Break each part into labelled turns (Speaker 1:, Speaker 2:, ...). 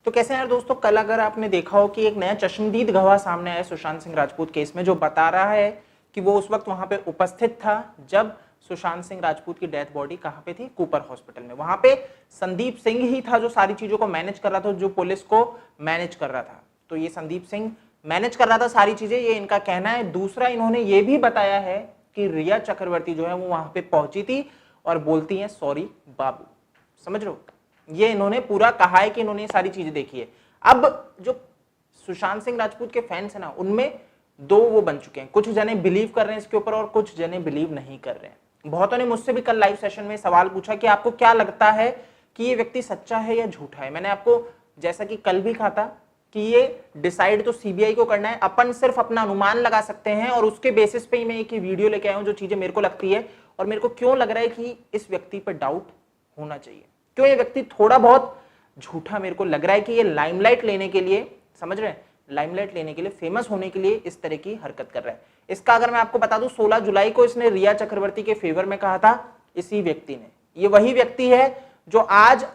Speaker 1: तो कैसे हैं यार दोस्तों, कल अगर आपने देखा हो कि एक नया चश्मदीद गवाह सामने आया सुशांत सिंह राजपूत केस में, जो बता रहा है कि वो उस वक्त वहां पे उपस्थित था जब सुशांत सिंह राजपूत की डेथ बॉडी कहां पे थी, कूपर हॉस्पिटल में। वहां पे संदीप सिंह ही था जो सारी चीजों को मैनेज कर रहा था, जो पुलिस को मैनेज कर रहा था। तो ये संदीप सिंह मैनेज कर रहा था सारी चीजें, ये इनका कहना है। दूसरा, इन्होंने ये भी बताया है कि रिया चक्रवर्ती जो है वो वहां पे पहुंची थी और बोलती है सॉरी बाबू। समझ रहे हो, ये इन्होंने पूरा कहा है कि इन्होंने ये सारी चीजें देखी है। अब जो सुशांत सिंह राजपूत के फैंस है ना, उनमें दो वो बन चुके हैं, कुछ जने बिलीव कर रहे हैं इसके ऊपर और कुछ जने बिलीव नहीं कर रहे हैं। बहुतों ने मुझसे भी कल लाइव सेशन में सवाल पूछा कि आपको क्या लगता है कि ये व्यक्ति सच्चा है या झूठा है। मैंने आपको जैसा कि कल भी कहा था कि ये डिसाइड तो सीबीआई को करना है, अपन सिर्फ अपना अनुमान लगा सकते हैं और उसके बेसिस पे ही मैं एक वीडियो लेके आया हूं जो चीजें मेरे को लगती है और मेरे को क्यों लग रहा है कि इस व्यक्ति पर डाउट होना चाहिए, क्यों ये व्यक्ति थोड़ा बहुत झूठा मेरे को लग रहा है कि ये लाइमलाइट लेने के लिए, समझ रहे हैं, लाइमलाइट लेने के लिए, फेमस होने के लिए इस तरह की हरकत कर रहा है। इसका अगर मैं आपको बता दूं, 16 जुलाई को इसने रिया चक्रवर्ती के फेवर में कहा था इसी व्यक्ति ने। ये वही व्यक्ति है जो आज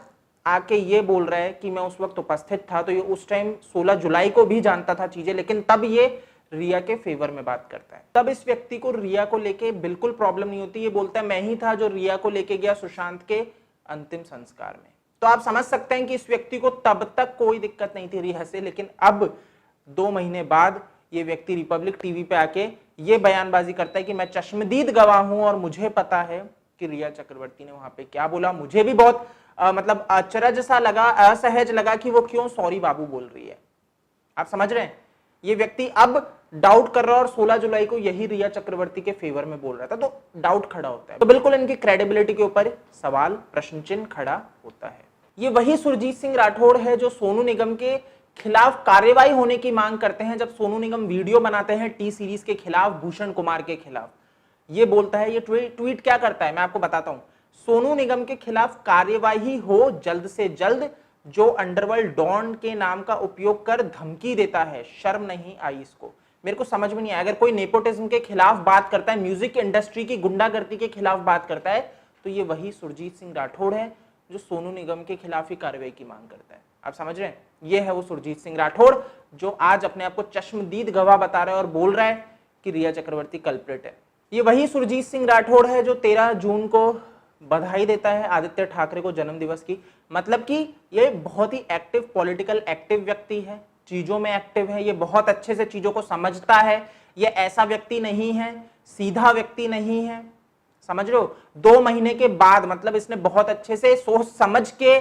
Speaker 1: आके ये बोल रहा है कि मैं उस वक्त उपस्थित था। तो ये उस टाइम 16 जुलाई को भी जानता था चीजें, लेकिन तब ये रिया के फेवर में बात करता है। तब इस व्यक्ति को रिया को लेके बिल्कुल प्रॉब्लम नहीं होती। ये बोलता है मैं ही था जो रिया को लेके गया सुशांत के अंतिम संस्कार में। तो आप समझ सकते हैं कि इस व्यक्ति को तब तक कोई दिक्कत नहीं थी रिया से, लेकिन अब 2 महीने बाद ये व्यक्ति रिपब्लिक टीवी पे आके ये बयानबाजी करता है कि मैं चश्मदीद गवाह हूं और मुझे पता है कि रिया चक्रवर्ती ने वहां पे क्या बोला। मुझे भी बहुत मतलब अचरज सा लगा, असहज लगा कि वो क्यों सॉरी बाबू बोल रही है। आप समझ रहे हैं, ये व्यक्ति अब डाउट कर रहा है और 16 जुलाई को यही रिया चक्रवर्ती के फेवर में बोल रहा था, तो डाउट खड़ा होता है। तो बिल्कुल इनकी क्रेडिबिलिटी के ऊपर सवाल, प्रश्न चिन्ह खड़ा होता है। ये वही सुरजीत सिंह राठौड़ है जो सोनू निगम के खिलाफ कार्रवाई होने की मांग करते हैं। जब सोनू निगम वीडियो बनाते हैं टी सीरीज के खिलाफ, भूषण कुमार के खिलाफ, ये बोलता है, ये ट्वीट क्या करता है मैं आपको बताता हूं, सोनू निगम के खिलाफ कार्यवाही हो जल्द से जल्द, जो अंडरवर्ल्ड डॉन के नाम का उपयोग कर धमकी देता है, शर्म नहीं आई इसको। मेरे को समझ में नहीं आया, अगर कोई नेपोटिज्म के खिलाफ बात करता है, म्यूजिक इंडस्ट्री की गुंडागर्दी के खिलाफ बात करता है, तो ये वही सुरजीत सिंह राठौड़ है जो सोनू निगम के खिलाफ ही कार्रवाई की मांग करता है। आप समझ रहे हैं, ये है वो सुरजीत सिंह राठौड़ जो आज अपने आप को चश्मदीद गवाह बता रहा है और बोल रहा है कि रिया चक्रवर्ती कल्प्रिट है। ये वही सुरजीत सिंह राठौड़ है जो 13 जून को बधाई देता है आदित्य ठाकरे को जन्म दिवस की। मतलब कि ये बहुत ही एक्टिव, पॉलिटिकल एक्टिव व्यक्ति है, चीजों में एक्टिव है, ये बहुत अच्छे से चीजों को समझता है। ये ऐसा व्यक्ति नहीं है, सीधा व्यक्ति नहीं है, समझ रहे हो। 2 महीने के बाद, मतलब इसने बहुत अच्छे से सोच समझ के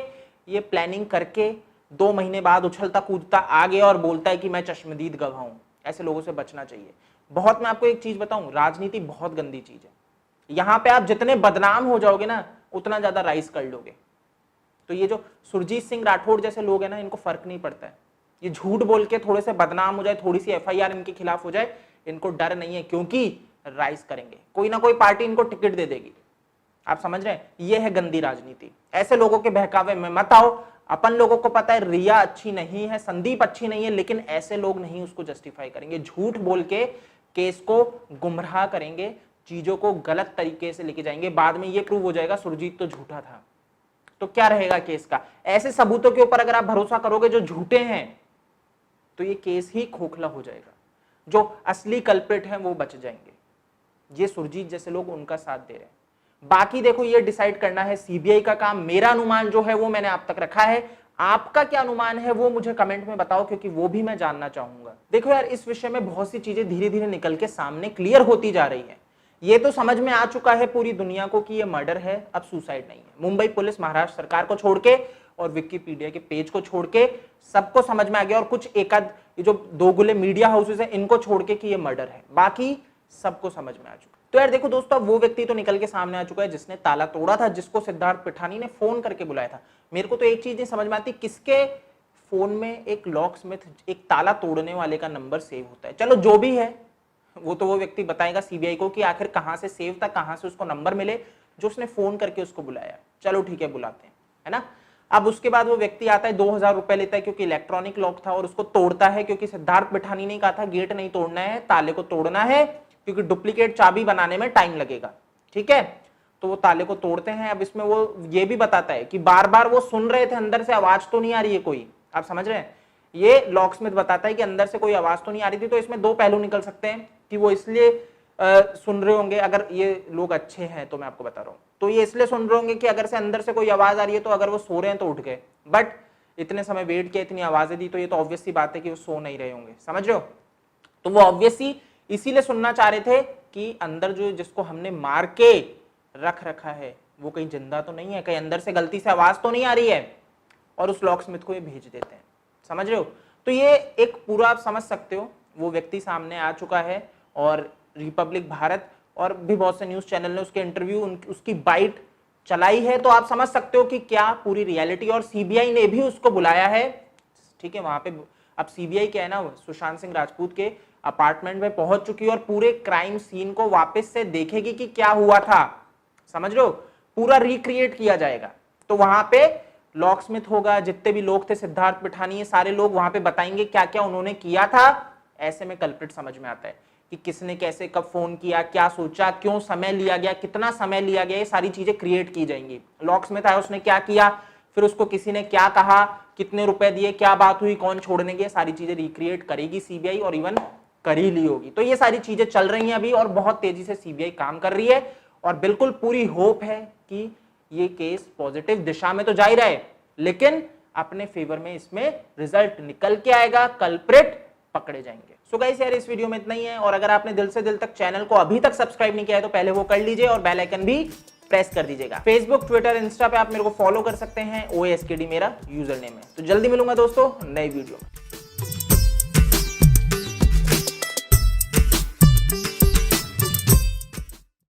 Speaker 1: ये प्लानिंग करके 2 महीने बाद उछलता कूदता आ गया और बोलता है कि मैं चश्मदीद गवाह हूं। ऐसे लोगों से बचना चाहिए बहुत। मैं आपको एक चीज बताऊं, राजनीति बहुत गंदी चीज है। यहां पे आप जितने बदनाम हो जाओगे ना, उतना ज्यादा राइज कर लोगे। तो ये जो सुरजीत सिंह राठौड़ जैसे लोग हैं ना, इनको फर्क नहीं पड़ता है। ये झूठ बोल के थोड़े से बदनाम हो जाए, थोड़ी सी एफआईआर इनके खिलाफ हो जाए, इनको डर नहीं है, क्योंकि राइज करेंगे, कोई ना कोई पार्टी इनको टिकट दे देगी। आप समझ रहे हैं, ये है गंदी राजनीति। ऐसे लोगों के बहकावे में मत आओ। अपन लोगों को पता है रिया अच्छी नहीं है, संदीप अच्छी नहीं है, लेकिन ऐसे लोग नहीं उसको जस्टिफाई करेंगे। झूठ बोल के केस को गुमराह करेंगे, चीजों को गलत तरीके से लेके जाएंगे। बाद में ये प्रूव हो जाएगा सुरजीत तो झूठा था, तो क्या रहेगा केस का। ऐसे सबूतों के ऊपर अगर आप भरोसा करोगे जो झूठे हैं, तो ये केस ही खोखला हो जाएगा। जो असली कल्प्रिट हैं वो बच जाएंगे। ये सुरजीत जैसे लोग उनका साथ दे रहे हैं। बाकी देखो, ये डिसाइड करना है सीबीआई का काम। मेरा अनुमान जो है वो मैंने आप तक रखा है। आपका क्या अनुमान है वो मुझे कमेंट में बताओ, क्योंकि वो भी मैं जानना चाहूंगा। देखो यार, इस विषय में बहुत सी चीजें धीरे धीरे निकल के सामने क्लियर होती जा रही है। ये तो समझ में आ चुका है पूरी दुनिया को कि ये मर्डर है, अब सुसाइड नहीं है। मुंबई पुलिस, महाराष्ट्र सरकार को छोड़ के और विकिपीडिया के पेज को छोड़ के सबको समझ में आ गया, और कुछ एकाध जो दोगुले मीडिया हाउसेस है इनको छोड़ के कि ये मर्डर है, बाकी सबको समझ में आ चुका। तो यार देखो दोस्तों, वो व्यक्ति तो निकल के सामने आ चुका है जिसने ताला तोड़ा था, जिसको सिद्धार्थ पिठानी ने फोन करके बुलाया था। मेरे को तो एक चीज नहीं समझ में आती, किसके फोन में एक लॉक स्मिथ, एक ताला तोड़ने वाले का नंबर सेव होता है। चलो जो भी है वो तो वो व्यक्ति बताएगा सीबीआई को कि आखिर कहां से सेव था, कहां से उसको नंबर मिले जो उसने फोन करके उसको बुलाया। चलो ठीक है, बुलाते हैं, है ना। अब उसके बाद वो व्यक्ति आता है, 2000 रुपए लेता है क्योंकि इलेक्ट्रॉनिक लॉक था, और उसको तोड़ता है क्योंकि सिद्धार्थ पिठानी ने कहा था गेट नहीं तोड़ना है, ताले को तोड़ना है, क्योंकि डुप्लीकेट चाबी बनाने में टाइम लगेगा। ठीक है, तो वो ताले को तोड़ते हैं। अब इसमें वो ये भी बताता है कि बार बार वो सुन रहे थे अंदर से आवाज तो नहीं आ रही है कोई, आप समझ रहे हैं? ये लॉकस्मिथ बताता है कि अंदर से कोई आवाज तो नहीं आ रही थी। तो इसमें दो पहलू निकल सकते हैं कि वो इसलिए सुन रहे होंगे, अगर ये लोग अच्छे हैं तो मैं आपको बता रहा हूं, तो ये इसलिए सुन रहे होंगे कि अगर से अंदर से कोई आवाज आ रही है तो अगर वो सो रहे हैं तो उठ गए, बट इतने समय वेट किया, इतनी आवाजें दी, तो ये तो ऑब्वियस सी बात है कि वो सो नहीं रहे होंगे। समझ रहे हो? तो वो ऑब्वियसली इसीलिए सुनना चाह रहे थे कि अंदर जो जिसको हमने मार के रख रखा है वो कहीं जिंदा तो नहीं है, कहीं अंदर से गलती से आवाज तो नहीं आ रही है, और उस लॉकस्मिथ को ये भेज देते हैं। समझ रहे हो? तो ये एक पूरा आप समझ सकते हो, वो व्यक्ति सामने आ चुका है और रिपब्लिक भारत और भी बहुत से न्यूज चैनल ने उसके इंटरव्यू, उसकी बाइट चलाई है, तो आप समझ सकते हो कि क्या पूरी रियलिटी। और सीबीआई ने भी उसको बुलाया है, ठीक है, वहां पे। अब सीबीआई क्या है ना, सुशांत सिंह राजपूत के अपार्टमेंट में पहुंच चुकी है और पूरे क्राइम सीन को वापस से देखेगी कि क्या हुआ था। समझ रहे हो? पूरा रिक्रिएट किया जाएगा। तो वहां पे लॉकस्मिथ होगा, जितने भी लोग थे, सिद्धार्थ पिठानी, ये सारे लोग वहां पे बताएंगे क्या क्या उन्होंने किया था। ऐसे में कल्प्रिट समझ में आता है कि किसने कैसे कब फोन किया, क्या सोचा, क्यों समय लिया गया, कितना समय लिया गया, ये सारी चीजें क्रिएट की जाएंगी। लॉकस्मिथ आया, उसने क्या किया, फिर उसको किसी ने क्या कहा, कितने रुपए दिए, क्या बात हुई, कौन छोड़ने की, सारी चीजें रिक्रिएट करेगी सीबीआई, और इवन कर ही ली होगी। तो ये सारी चीजें चल रही हैं अभी और बहुत तेजी से सीबीआई काम कर रही है, और बिल्कुल पूरी होप है कि ये केस पॉजिटिव दिशा में तो जा ही रहा है, लेकिन अपने फेवर में इसमें रिजल्ट निकल के आएगा, कल्प्रिट पकड़े जाएंगे। सो गाइस यार, इस वीडियो में इतना ही है, और अगर आपने दिल से दिल तक चैनल को अभी तक सब्सक्राइब नहीं किया है तो पहले वो कर लीजिए और बेल आइकन भी प्रेस कर दीजिएगा। फेसबुक, ट्विटर, इंस्टा पे आप मेरे को फॉलो कर सकते हैं, OASKD मेरा यूजर नेम है। तो जल्दी मिलूंगा दोस्तों नई वीडियो में।